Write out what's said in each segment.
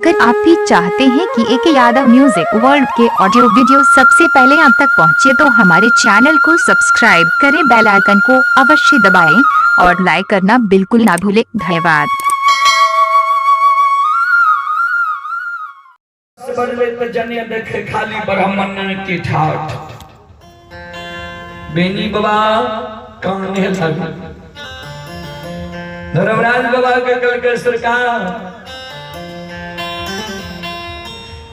अगर आप भी चाहते हैं कि एके यादव म्यूजिक वर्ल्ड के ऑडियो वीडियो सबसे पहले आप तक पहुंचे तो हमारे चैनल को सब्सक्राइब करें, बेल आइकन को अवश्य दबाएं और लाइक करना बिल्कुल ना भूलें। धन्यवाद। देखे खाली ब्राह्मण की ठाठ बेनी बाबा काने लगा धर्मराज बाबा के कल के सरकार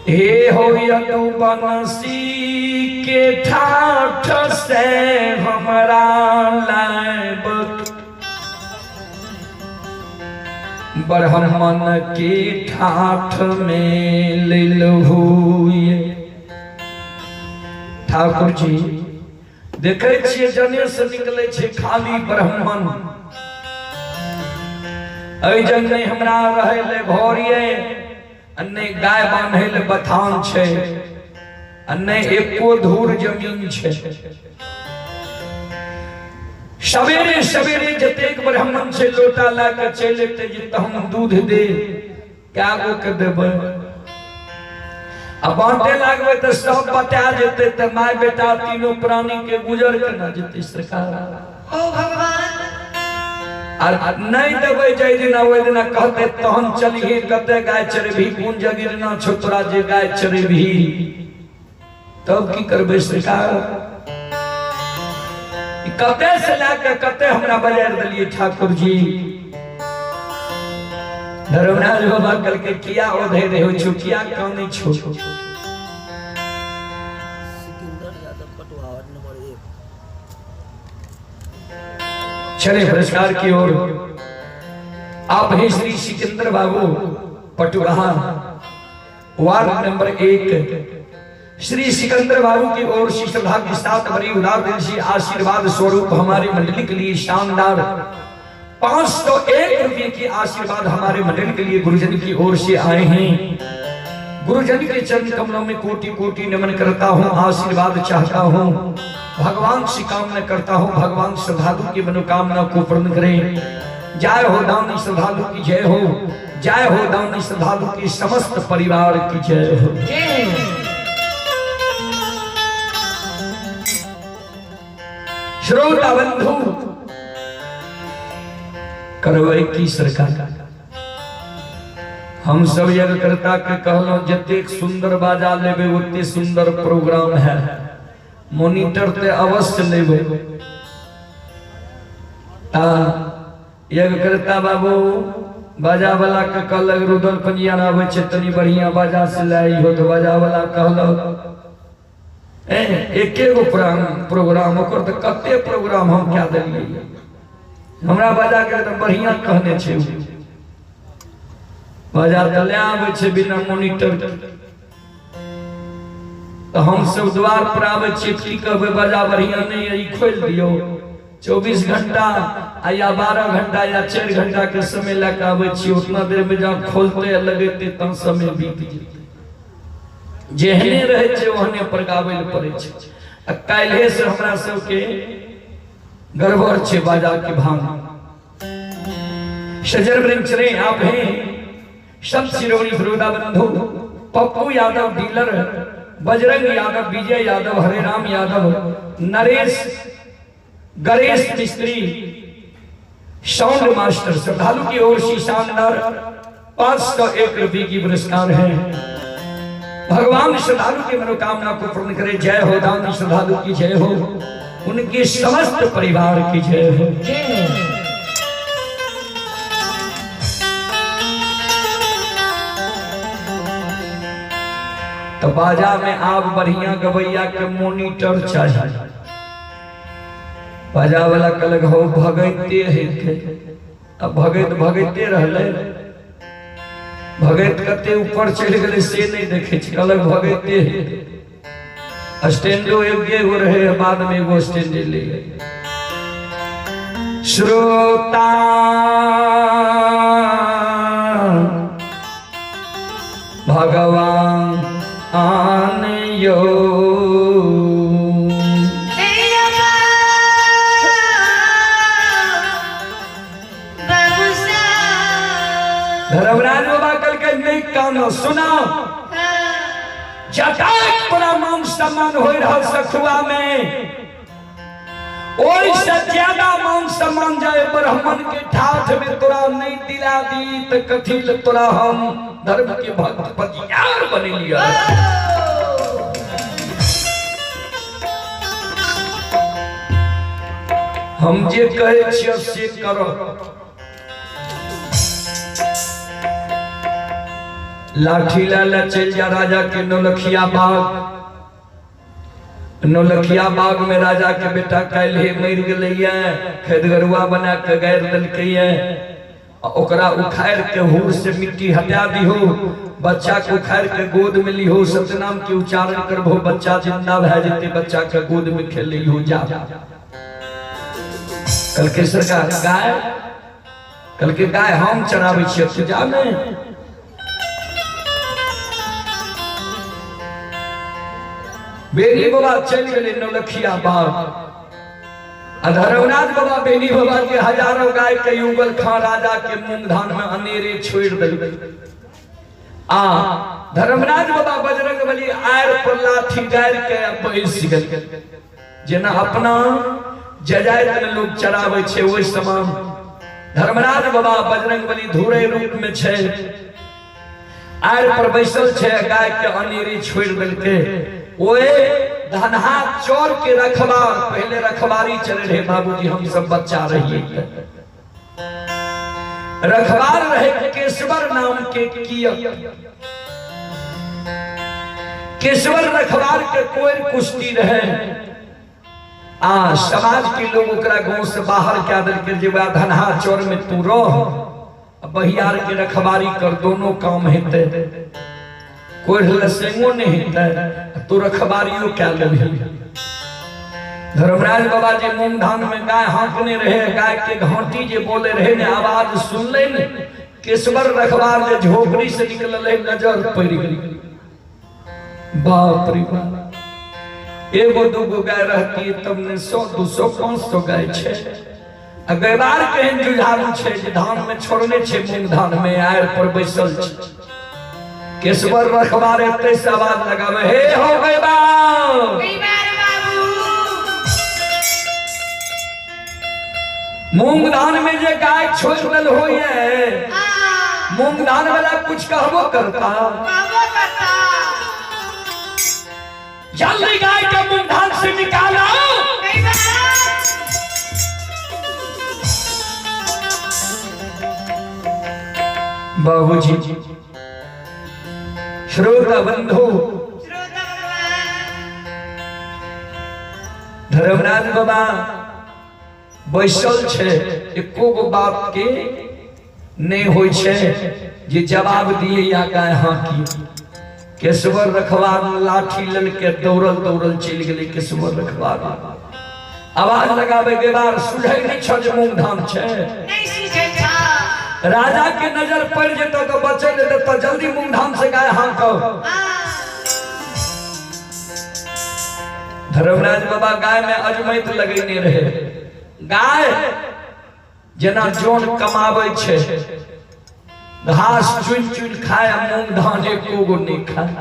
हे हो तू बनसी के ठाठ से हमारा लाइब ब्राह्मण के ठाठ में ले लो। ठाकुर जी देखे छिए जने से निकले छे खाली ब्राह्मण अई जन नहीं हमरा रहे ले भोरिए अन्ने गाय बांधे ले बथान छे अन्ने एको धूर जमीन छे। सवेरे सवेरे जतेक ब्राह्मण से लोटा ला के चले ते जे हम दूध दे क्या गो के देबे अब बांटे लागबे त सब बता जेते त माय बेटा तीनों प्राणी के गुजर के ना जेते सरकार। ओ भगवान नहीं देवे जाय दिन ओइ दिन कहते तहन चलिए कते गाय चरबी कोन जगह ना छोटरा जे गाय चरबी तब की करबे सरकार। कते से लाके कते हमरा बाजार दलिए ठाकुर जी। धर्मराज बाबा कल के किया ओधे रहे हो छुकिया कानी छो चले पुरस्कार की ओर आप हैं श्री सिकंदर बाबू पटुआहा वार्ड नंबर 1। श्री सिकंदर बाबू की ओर से श्रद्धा के साथ बड़ी उदार दिल से आशीर्वाद स्वरूप हमारी मंडली के लिए शानदार 501 रुपये की आशीर्वाद हमारे मंडली के लिए गुरुजन की ओर से आए हैं। गुरुजन के चरण कमलों में कोटि कोटि नमन करता हूँ, आशीर्वाद चाहता हूँ, भगवान से कामना करता हूँ भगवान श्रद्धालु की मनोकामना को पूर्ण करें। जय हो दानी श्रद्धालु की जय हो, जय हो दानी श्रद्धालु की समस्त परिवार की जय हो। श्रोता बंधु करवे की सरकार हम सब यज्ञ करता के कहलो जतेक सुंदर बाजा लेबे उतने सुंदर प्रोग्राम है। मॉनिटर ते अवश्य लेबे यज्ञ करता बाबू बाजा वाला के कहलक रुदल पंजिया आवे छे तनी बढ़िया बाजा से लाई हो तो बाजा वाला कहलक एके गो प्रोग्राम ओकर त कते प्रोग्राम हम क्या देलिए हमरा बाजा के त बढ़िया कहने छे बाजा तले आवे छे बिना मॉनिटर तो हम सब द्वार पर आवे छे की कहबे बाजा बढ़िया नहीं है खोल दियो 24 घंटा या 12 घंटा या 4 घंटा के समय लगा आवे छे उतना देर में जा खोलते लगते तब समय बीत जेते जेहने रहे छे ओहने पर गावे ल पड़े छे। काल्हे से हमरा सब के गड़बड़ छे बाजा के भान शजर वृक्ष रे आप हैं सब शिरोमणि फरोदा बंधु पप्पू यादव डीलर, बजरंग यादव, विजय यादव, हरे राम यादव, नरेश गणेश मिस्त्री, साउंड मास्टर श्रद्धालु की ओर से शानदार 501 रुपये की पुरस्कार है। भगवान श्रद्धालु की मनोकामना को पूर्ण करे। जय हो दानी श्रद्धालु की जय हो, उनके समस्त परिवार की जय हो। तो बाजा में आप बढ़िया गवैया के मॉनिटर चाहिए। बाजा वाला कलग हो भगते है अब भगते रहले भगत कते ऊपर चढ़ गए से नहीं देखे कलग भगते है। स्टैंडो एक गो रहे बाद में एगो स्टैंड ले श्रोता भगवान आन यो धर्मराज बाबा कल के नहीं गाना सुना जटाक तोरा मान सम्मान हो रहा सखुआ में ओई से ज्यादा मान सम्मान जाए ब्राह्मण के ठाठ में तोरा नहीं दिला दी तो कथी ले तोरा हम धर्म के भक्त पतियार बन लिया। हम जे कहे छियै से करो। लाठी लाला चल जा राजा के नौलखिया बाग। नौलखिया बाग में राजा के बेटा काल्हे मर गलैया खैदगरुआ बना के गाड़ दिलकैया ओकरा उखाड़ के हुर से मिट्टी हटा दिहो बच्चा को उखाड़ के गोद में लिहो सतनाम के उच्चारण करबो बच्चा जिंदा भए जेते बच्चा के गोद में खेल लिहो जा। कल के सरकार गाय कल के गाय हम चराबै छियै तू जा नहीं। बेनी बाबा चल गए नौलखिया बाग। धर्मराज बाबा बेनी बाबा के हजारों गाय के युगल खां राजा के मूंग धान में अनेरे छोड़ दिल। धर्मराज बाबा बजरंग बली आयर पर लाठी गाड़ के बैस गए जेना अपना जजायत में लोग चरावे छे ओइ समान धर्मराज बाबा बजरंग बली धुरे रूप में छे आयर पर बैसल छे गाय के अनेरे छोड़ दिल के ओए धनहा चोर के रखवार पहले रखवारी चले रहे बाबूजी हम सब बच्चा रहिए रखवार रहे केशवर नाम के किया केशवर रखवार के कोई कुश्ती रहे समाज के लोग ओकरा गांव से बाहर क्या दिल के जेबा धनहा चोर में तू रह बहियार के रखवारी कर दोनों काम हेते कोई लसेंगो नहीं है तो रखबारियों क्या लगी। धर्मराज बाबा जी मूंग धान में गाय हाँकने रहे गाय के घाटी जे बोले रहे ने आवाज सुन ले ने केशवर रखबार जे झोपड़ी से निकल नजर पड़ गई। बाप रे बाप एगो दूगो गाय रहती तब ने 100 200 500 गाय छे अगैबार केहन जुझारू छे जे धान में छोड़ने छे मूंग धान में आयर पर बैसल छे केशवर रखबार एते से आवाज लगावे हे हो गए बाबू मूंग दान में जे गाय छोड़ दल होइए मूंग दान वाला कुछ कहबो करता जल्दी गाय के मूंग दान से निकालो बाबूजी श्रोता बंधु धर्मराज बाबा बैसल छे एको गो बात के नहीं होय छे जे जवाब दिए या गाय हाँ की केशवर रखवार लाठी लल के दौड़ल दौड़ल चल गेले केशवर रखवार आवाज लगावे के बार सुझै नहीं छ जे मूंग धान छे नहीं सुझै छ राजा के नजर पड़ जेतो तो बचे लेते तो जल्दी मूंग धान से गाय हाँ कहो। धर्मराज बाबा गाय में अजमैत लगेने रहे गाय जना जोन कमावे छे घास चुन चुन खाए मूंग धान एको गो नहीं खाए।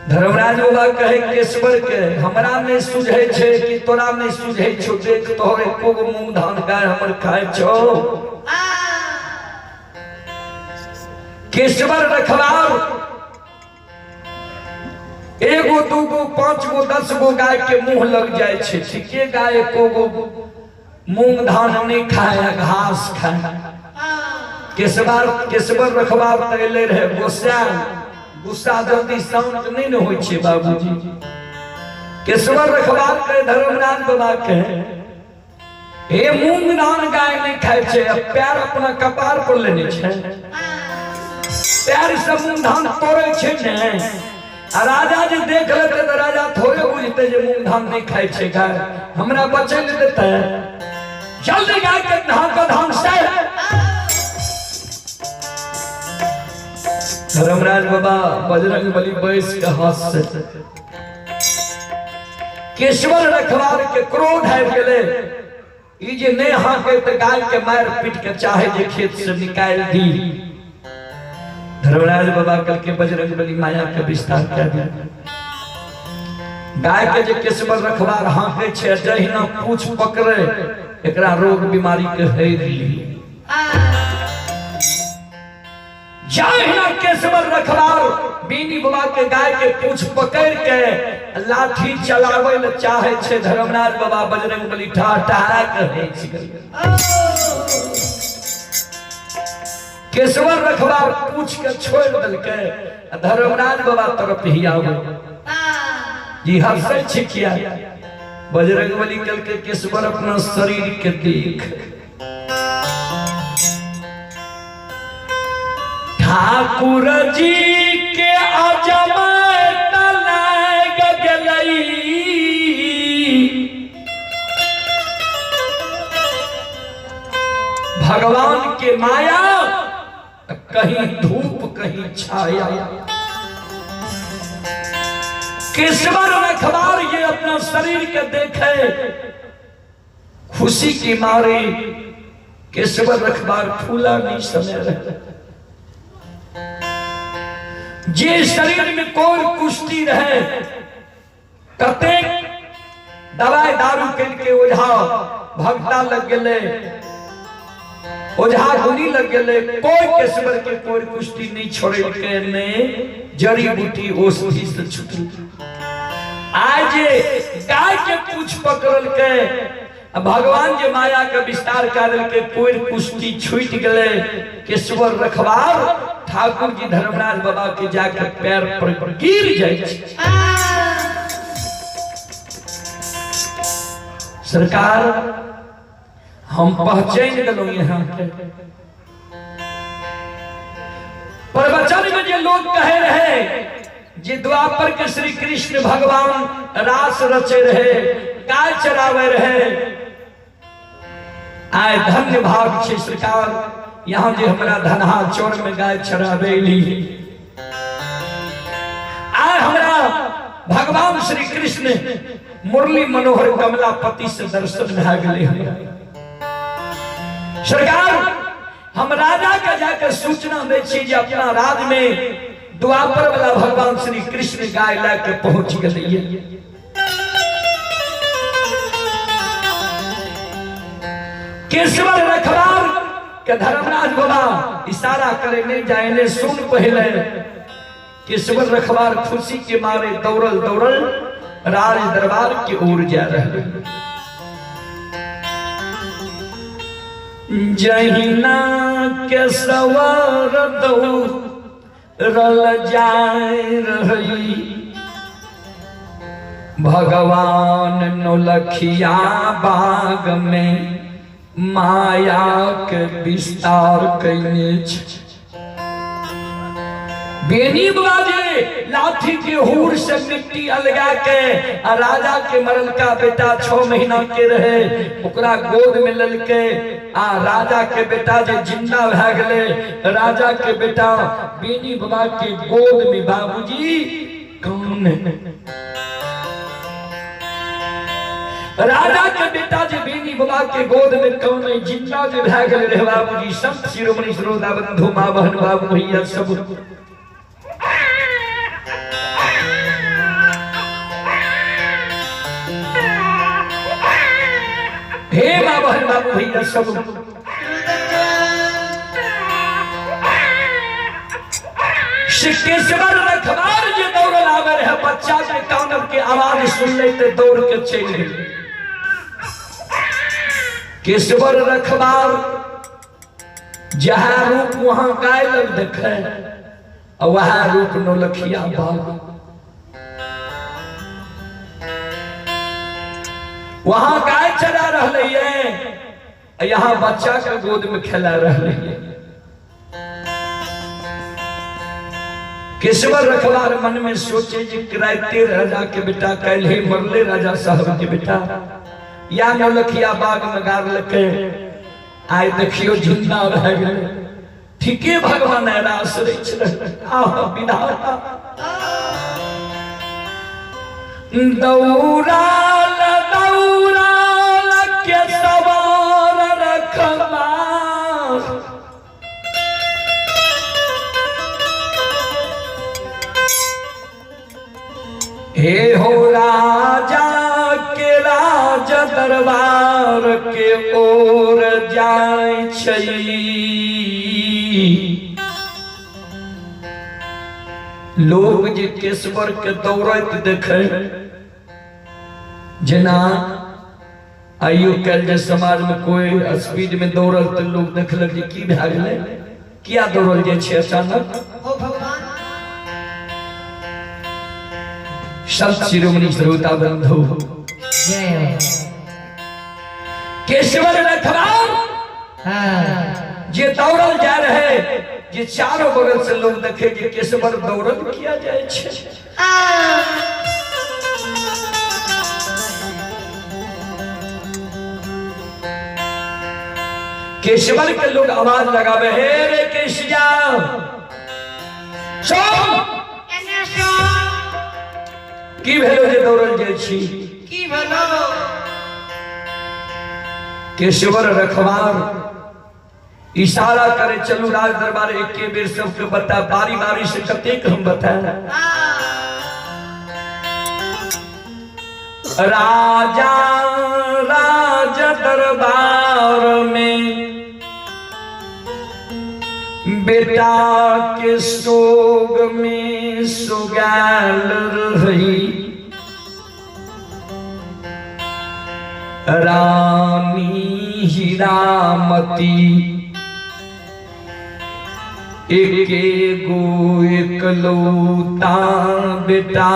धर्मराज बाबा कहे केशवर के हमरा में सुझे छे कि तोरा में सुझे छो देख तोहरे एको गो मूंग धान गाय हमर खाए छो। केशवर रखवार एगो दूगो 5 गो 10 गो गाय के मुंह लग जाए छे ठीके गाय एको गो मूंग धान नहीं खाए घास खाए। केशवर रखवार तैले रहे गुस्सा जल्दी शांत नहीं न होय छे बाबूजी। केशवर रखवार के धर्मराज बाबा के हे मूंग धान गाय नहीं खाए छे पैर अपना कपार पर लेने छे पैर से मूंग धान तोड़े छे ने राजा जी देख लेते तो राजा थोड़े बुझते जे मूंग धान नहीं खाए छे गाय हमरा बचे ले देते जल्दी गाय के धान का धान से। धर्मराज बाबा बजरंग बली बैस के हाथ से केशवर रखवार के क्रोध आबि गेले ई जे नहीं हाके तो गाय के मार पीट के चाहे जे खेत से निकाल दी। धर्मराज बाबा कल के बजरंगबली माया के विस्तार कर दिया। गाय के जे केसवर रखवार हाके छे जहिना पूछ पकड़े एकरा रोग बीमारी के हेर ली। जहिना केसवर रखवार बीनी बाबा के गाय के पूछ पकड़ के लाठी चलावे ल चाहे छे धर्मराज बाबा बजरंगबली ठाठा के केसवर रखवार पूछ के छोड़ दलके धर्मराज बाबा तरफ ही आवे जी हंसे छिकिया। बजरंगबली कल के केसवर अपना शरीर के देख ठाकुर जी के अजमत लाग गलई भगवान के माया कहीं धूप कहीं छाया। केसवर रखवार ये अपना शरीर के देखे खुशी की मारे केसवर रखवार फूला नहीं समय रहे। जे शरीर में कोई कुश्ती रहे कते दवाई दारू के ओझा भक्ता लग गए ओझा गुनी लग गए कोई केसवर के कोई कुश्ती नहीं छोड़े के ने जड़ी बूटी औषधि से छुटी। आज गाय के पूछ पकड़ के भगवान जे माया के विस्तार कर के कोई कुश्ती छूट गए केसवर रखवार ठाकुर जी धर्मराज बाबा के जाकर पैर पर गिर जाए। सरकार हम पहचान गए यहाँ प्रवचन में जो लोग कहे रहे जे द्वापर के श्री कृष्ण भगवान रास रचे रहे गाय चरावे रहे आय धन्य भाग छे सरकार यहाँ जे हमारा धनहा चौर में गाय चरावेली आय हमारा भगवान श्री कृष्ण मुरली मनोहर कमलापति से दर्शन भा गए। सरकार हम राजा का जाकर सूचना दे छी अपना राज में द्वापर वाला भगवान श्री कृष्ण गाय लाके पहुंच गए। केसवर रखवार के धर्मराज बाबा इशारा करे नहीं जाए ने सुन पहले केसवर रखवार खुशी के मारे दौड़ल दौड़ल राज दरबार की ओर जा रहे। जहिना केसवर दौड़ल जाए रही भगवान नौलखिया बाग में माया के विस्तार कैने बेनी बाजे लाठी के हूर से मिट्टी अलगा के राजा के मरल का बेटा 6 महीना के रहे ओकरा गोद में ललके राजा के बेटा जे जिंदा भा गले राजा के बेटा बेनी बाबा के गोद में बाबूजी कौन राजा के बेटा जे बेनी बाबा के गोद में कौन जिंदा जे भा गले रे बाबूजी संत शिरोमणि श्रोता बंधु मां बहन बाबू भैया सब हे मां बहन बाबू भैया सब केसवर रखवार जे दौड़ आवे है बच्चा के कानर के आवाज सुन लेते दौड़ के चल गए। केसवर रखवार जहाँ रूप वहां गाय लग देखे और वहां रूप नौलखिया बाग वहां गाय चरा रही है यहाँ बच्चा के गोद में खेला रही है। केसवर रखवार मन में सोचे जी किरायते राजा के बेटा कल ही मरले राजा साहब के बेटा या नौलखिया बाग में गार लके आय देखियो जिंदा रह गए ठीके भगवान रास विधाता दौड़ाल दौड़ाल के सवार रखवार हे हो राजा के राज दरबार के ओर जाय छई लोग जे केशवर के दौड़त देखे जना आइयो कल जे समाज में कोई स्पीड में दौड़ल तो लोग देखलक जे की भए गेलै किया दौड़ल जे छै अचानक ओ भगवान संत शिरोमणि श्रोता बंधु जय केशवर रखवार हाँ जे दौड़ल जा रहे जे चारों बगल से लोग देखे जे केशवर दौड़ल किया जाए छे केशवर के लोग आवाज लगावे हे रे केशिया सुन एने सो की भेलो जे दौड़ल जाय छी की भलो केशवर रखवार इशारा करे चलू राज दरबार एके बेर सबके बता बारी बारी से कतेक हम बताए राजा राज दरबार में बेटा के सोग में सुगाल रही रानी हीरामती एके गो एकलौता बेटा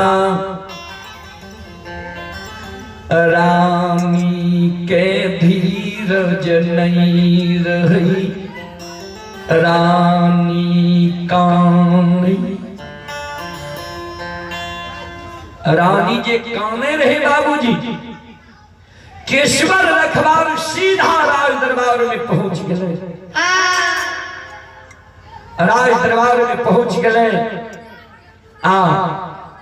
रानी के धीरज नहीं रही रानी काने रानी जे काने रहे बाबूजी केशवर रखवार सीधा राज दरबार में पहुंच गए राज दरबार में पहुंच गए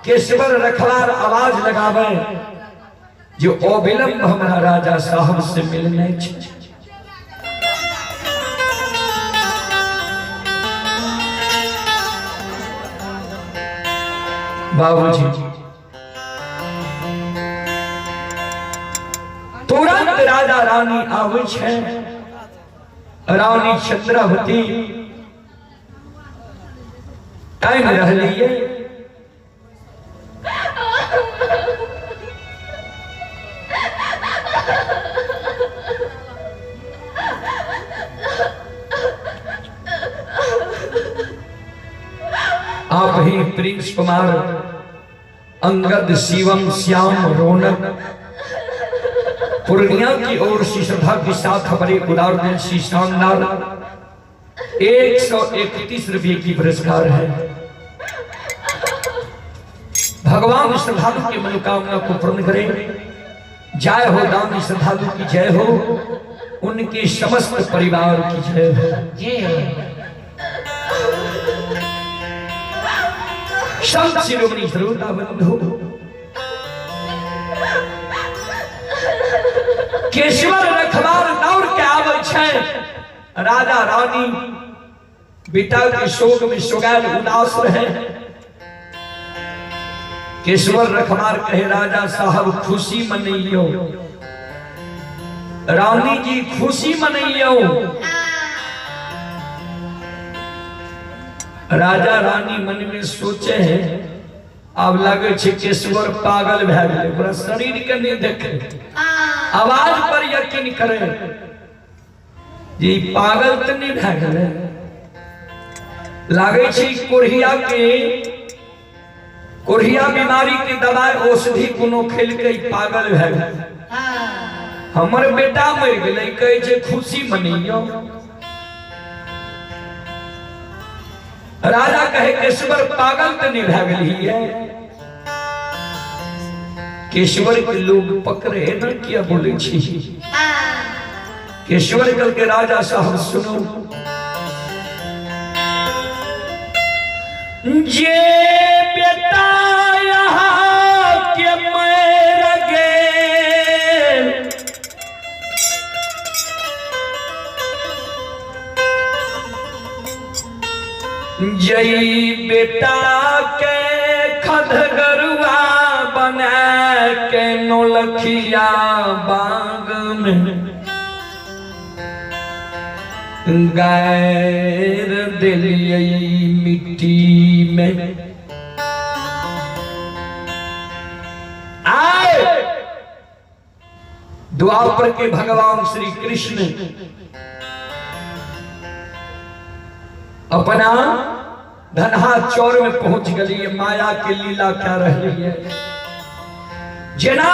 केशवर रखवार आवाज लगावे जो अविलंब हमारा राजा साहब से मिलने बाबूजी तुरंत राजा रानी आवे छे रानी चंद्रावती टाइम रहली है आप ही प्रिंस कुमार अंगद शिवम श्याम रौनक पूर्णिया की ओर से श्रद्धा के साथ हमारे उदार दिल से शानदार 131 रुपये की पुरस्कार है। भगवान श्रद्धालु की मनोकामना को पूर्ण करे। जय हो दानी श्रद्धालु की जय हो, उनके समस्त परिवार की जय हो। संत शिरोमणि श्रोता बंधु केशवर रखवार दौड़ के आवे छे। राजा रानी बेटा के शोक में सुगाल उदास रहे। केशवर रखवार कहे राजा साहब खुशी मनइयो, रानी जी खुशी मनइयो। राजा रानी मन में सोचे है अब लगे छे केशवर पागल भए गेलै, पूरा शरीर के नहीं देखे, आवाज पर यकीन करे जी पागल तो नहीं भए गेलै। लागे छे कोढ़िया बीमारी के दवाई औषधि कोनो खेल के पागल भए गेलै। हमर बेटा मर गेलै, कहे छे खुशी मनइयो। राजा कहे केशवर पागल तो नहीं भए गेली है। केशवर के लोग पकड़े न किया बोले छी। केशवर कल के राजा साहब सुनो, जे बेटा यहाँ के मर गए जई बेटा के खदगरुआ बना के नौलखिया बाग में गैर दिलियई मिट्टी में आए द्वापर के भगवान श्री कृष्ण अपना धनहा चौर में पहुंच गई। माया की लीला क्या रही है। जना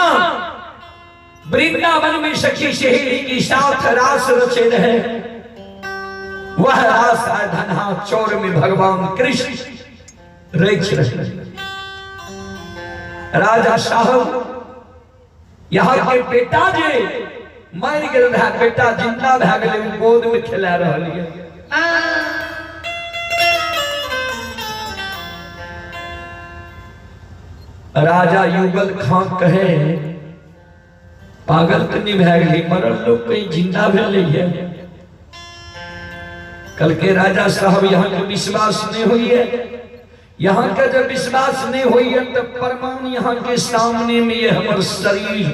वृंदावन में सखी सहेली की साथ रास रचे रहे, वह रास धनहा चौर में भगवान कृष्ण रच रहे। राजा साहब यहाँ के बेटा जे मर गए, बेटा जिंदा भे गए, गोद में खिला रही है। राजा युगल खां कहे पागल तो नहीं भे गई, मरल लोग कहीं जिंदा भेल है। कल के राजा साहब यहाँ के विश्वास नहीं हुई है। यहाँ का जब विश्वास नहीं हुई है तब प्रमाण यहाँ के सामने में ये हमार शरीर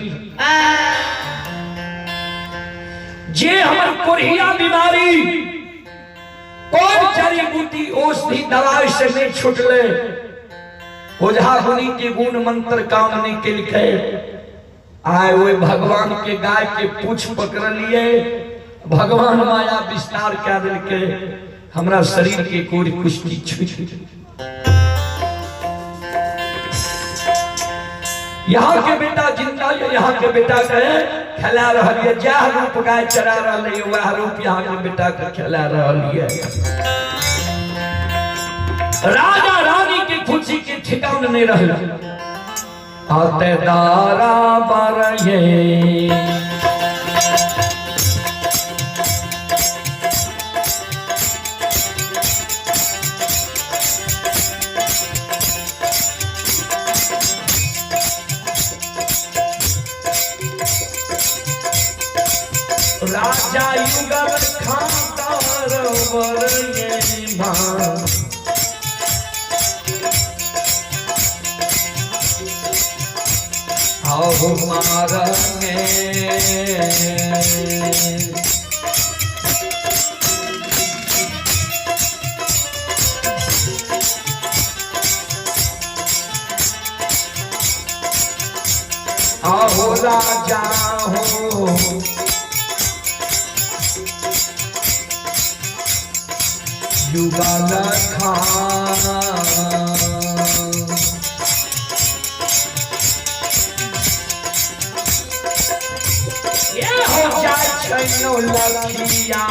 जे हमार कोरिया बीमारी और जड़ी बूटी औषधि दवाई से नहीं छुटले, ओझा गुनी के गुण मंत्र कामने के लिखे आए हुए भगवान के गाय के पूछ पकड़ लिए, भगवान माया विस्तार क्या दिल के हमरा शरीर के कोई कुछ छूट। यहाँ के बेटा जिंदा है, यहाँ के बेटा कहे खिला रही है, जह रूप गाय चरा रही है वह रूप यहाँ के बेटा का खिला रही है। राजा रानी के खुशी के ठिकान नहीं रहे, आते दारा बारये राजा युगल खातर वरये भान आओ मारंगे आओ राजा हो युगल खां ये हो जाए छनो लखिया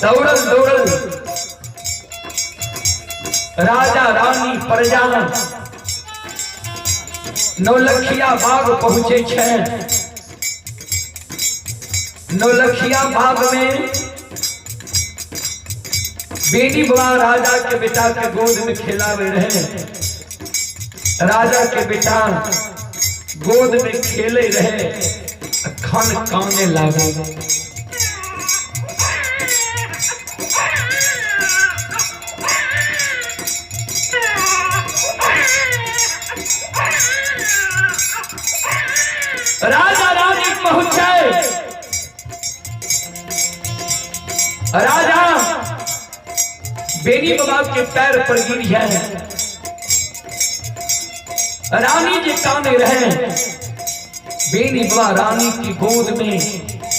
दौड़ल दौड़ल राजा रानी प्रजा नौलखिया बाग पहुंचे छे। नौलखिया बाग में बेटी बुआ राजा के बेटा के गोद में खेलावे रहे। राजा के बेटा गोद में खेले रहे, खन काने लागे। राजा बेनी बाबा के पैर पर गिर है। रानी जी काने रहे। बेनी बाबा रानी की गोद में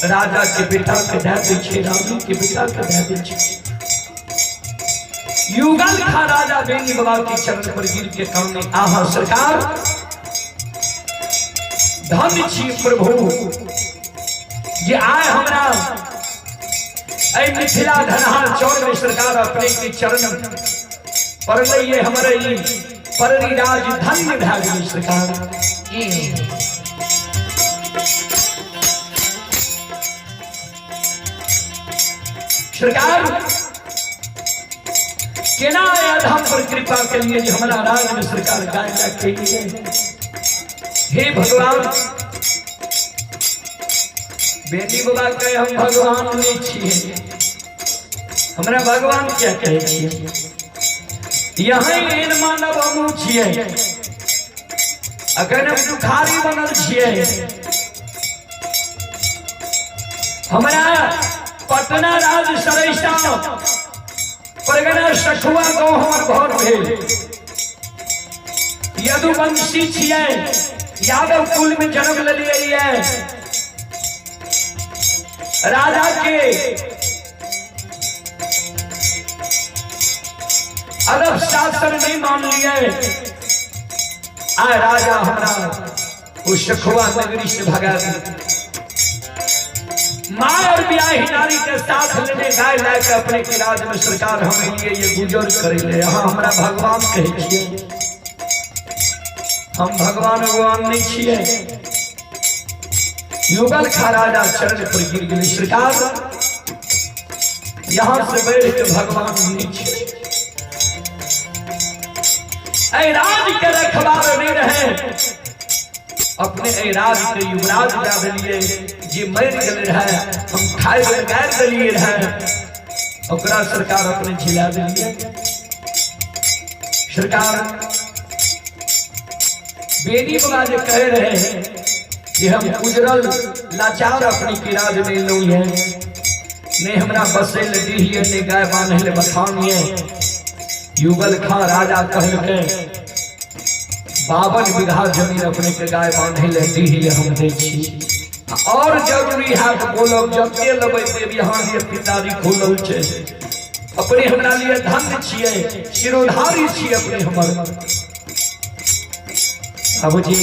राजा के बेटा के दे छे, रानी के बेटा के दे छे। युगल खा राजा बेनी बाबा के चरण पर गिर के काने, आहा सरकार धन छी प्रभु जे आए हमरा ऐ मिथिला धनहार चौर में सरकार अपने के चरण पर लइए हमरे ई पररी राज धन्य भए गेल सरकार। सरकार केना अधम पर कृपा के लिए जो हमारा राज में सरकार गायला के लिए। हे भगवान बेनी बाबा कहे हम भगवान नहीं छिए, हमरा भगवान क्या कहे छिए, यहाँ एन मानव हमू छिए। अगर हम दुखारी बनल छिए, हमरा पटना राज सरिसा परगना सखुआ गाँव हमर घर भेल। यदुवंशी छिए, यादव कुल में जन्म लेलिए। राजा के अरब शासन नहीं मान लिए। आए राजा हमरा उस सखुआ नगरी से भगा दी। माँ और ब्याही नारी के साथ लेने गाय लाके अपने के राज में सरकार हमें लिए ये गुजर करे। यहाँ हमरा भगवान कहे छिए, हम भगवान भगवान नहीं छिए। युगल खा राजा चरण पर गिर गए। सरकार यहाँ से बैठ के भगवान नहीं छिए। ऐ राज के रखवार नहीं रहे, अपने ऐ राज के युवराज जा दिलिए। जे मर गए रहे, हम खाए गैर दिलिए रहे, ओकरा सरकार अपने झिला दिलिए। सरकार बेनी बाबा जे कहे रहे कि हम उजरल लाचार अपनी की राज में लई है, ने हमरा बसे लगी है, ने गाय बांधे बथानिए। युगल खा राजा कहलके 52 बीघा जमीन अपने के गाय बांधे लगी है हम दे छी। और जरूरी है तो बोलब जते लेबै देव यहाँ ये पिताजी खोलल छे। अपने हमरा लिए धन्य छिए, शिरोधारी छिए अपने हमर। बाबूजी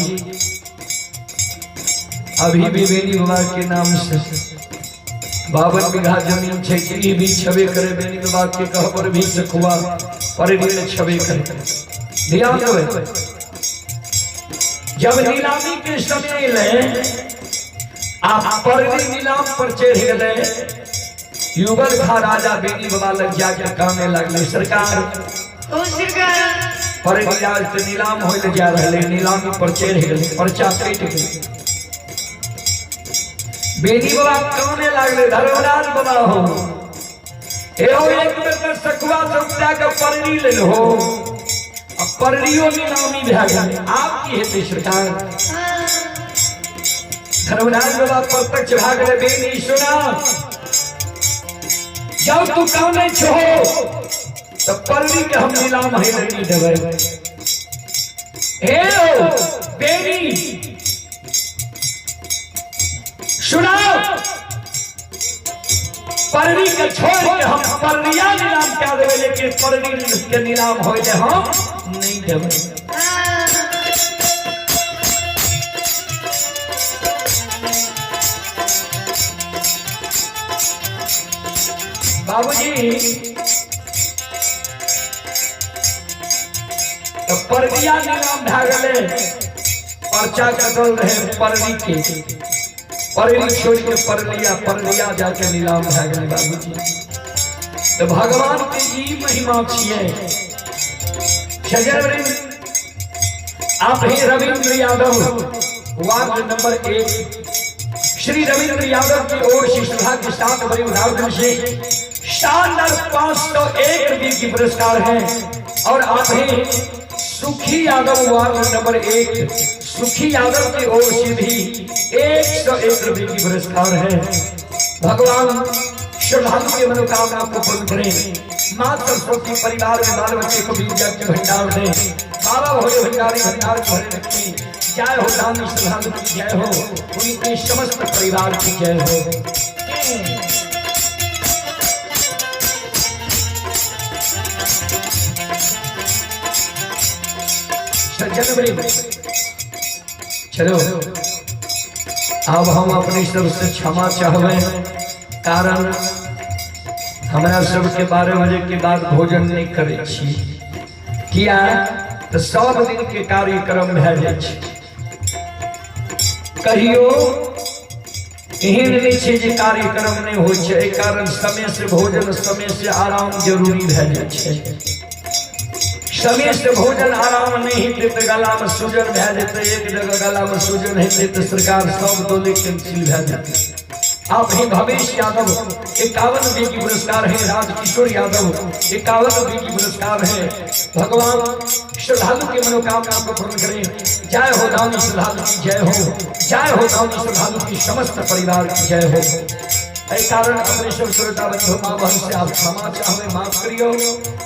अभी भी बेनी बाबा के नाम से 52 बीघा जमीन छे। ई भी छबे करे बेनी बाबा के कहबर भी सखुआ पर भी छबे करे। ध्यान दो, जब नीलामी के समय ले आप परवी नीलाम पर चढ़ गए। युगल खा राजा बेनी बाबा लग जाके कामे लगले। सरकार परवी राज के नीलाम होइल जा रहले, नीलामी पर चढ़ गए, पर्चा कट गए। बेनी बाबा कामे लगले, धर्मराज बाबा हो एहो एक बेर में सखुआ समुदाय के परवी ले लो। अब परवियो नीलामी भए गेल, आप की हेतै सरकार। धर्मराज बाबा प्रत्यक्ष भाग गए। बेनी सुना, जब तू कामे छो तो परवी के हम नीलाम है नहीं देवे। हे बेनी सुना, परवी के छोड़ के हम परविया नीलाम क्या देवे, लेकिन परवी के नीलाम होए हम नहीं देवे। बाबूजी तो परविया नीलाम भए गेले, पर्चा कटल रहे परवी के। परवी छोड़ के परलिया जाके नीलाम भए गेले। बाबूजी तो भगवान के ई महिमा छिए। आप ही रविंद्र यादव वार्ड नंबर 1 श्री रविंद्र यादव की ओर से सौभाग्य के साथ बड़े उदाहरण से शानदार 501 रुपये की पुरस्कार है। और आप ही सुखी यादव वार्ड नंबर 1 सुखी यादव की ओर से भी 101 रुपये की पुरस्कार है। भगवान श्रद्धालु के मनोकामना को पूर्ण करें। माँ सरस्वती परिवार में बाल बच्चे को विद्या के भंडार दें। बाबा भोले भंडारी भंडार को भरे रखें। जय हो दानी श्रद्धालु की जय हो, उनके समस्त परिवार की जय हो। चलो अब हम अपनी सबसे क्षमा चाहवे, कारण हमारा सबके 12 बजे के बाद भोजन नहीं करे छी। किया तो 100 दिन के कार्यक्रम भए जाए छै। कहियो एहन नहीं छै जे कार्यक्रम नहीं हो छै, एहि कारण समय से भोजन समय से आराम जरूरी भए जाए छै। समय से भोजन आराम नहीं हेतै तो गला में सूजन भए जेतै। एक जगह गला में सूजन हेतै तो सरकार सब डोले कैंसिल भए जेतै। आप ही भवेश यादव 51 रुपये की पुरस्कार है। राजकिशोर यादव 51 रुपये की पुरस्कार है। भगवान श्रद्धालु के मनोकामना को पूर्ण करें। जय हो दानी श्रद्धालु की जय हो, जय हो दानी श्रद्धालु की समस्त परिवार की जय हो। एहि कारण अपने सब श्रोता बंधु माँ बहन से आप क्षमा चाहवे, माफ करियो।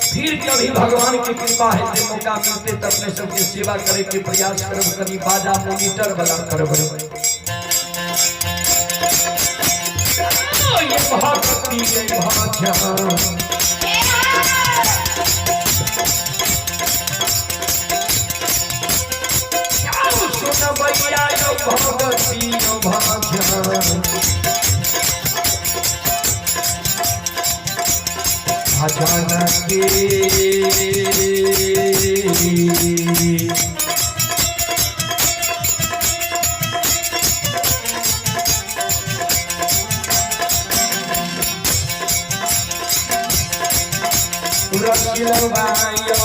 फिर कभी भगवान की कृपा है तो मौका मिलते तो अपने सबके सेवा करे के प्रयास करब। कभी बाजा मोनिटर वाला करब। ये भक्ति जय भाषा सुन भैया यो भक्ति यो भाषा भजन के रखिलवायो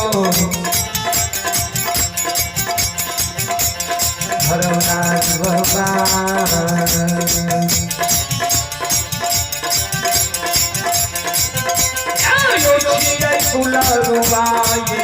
भरनाथ भगवान दुलारुबाई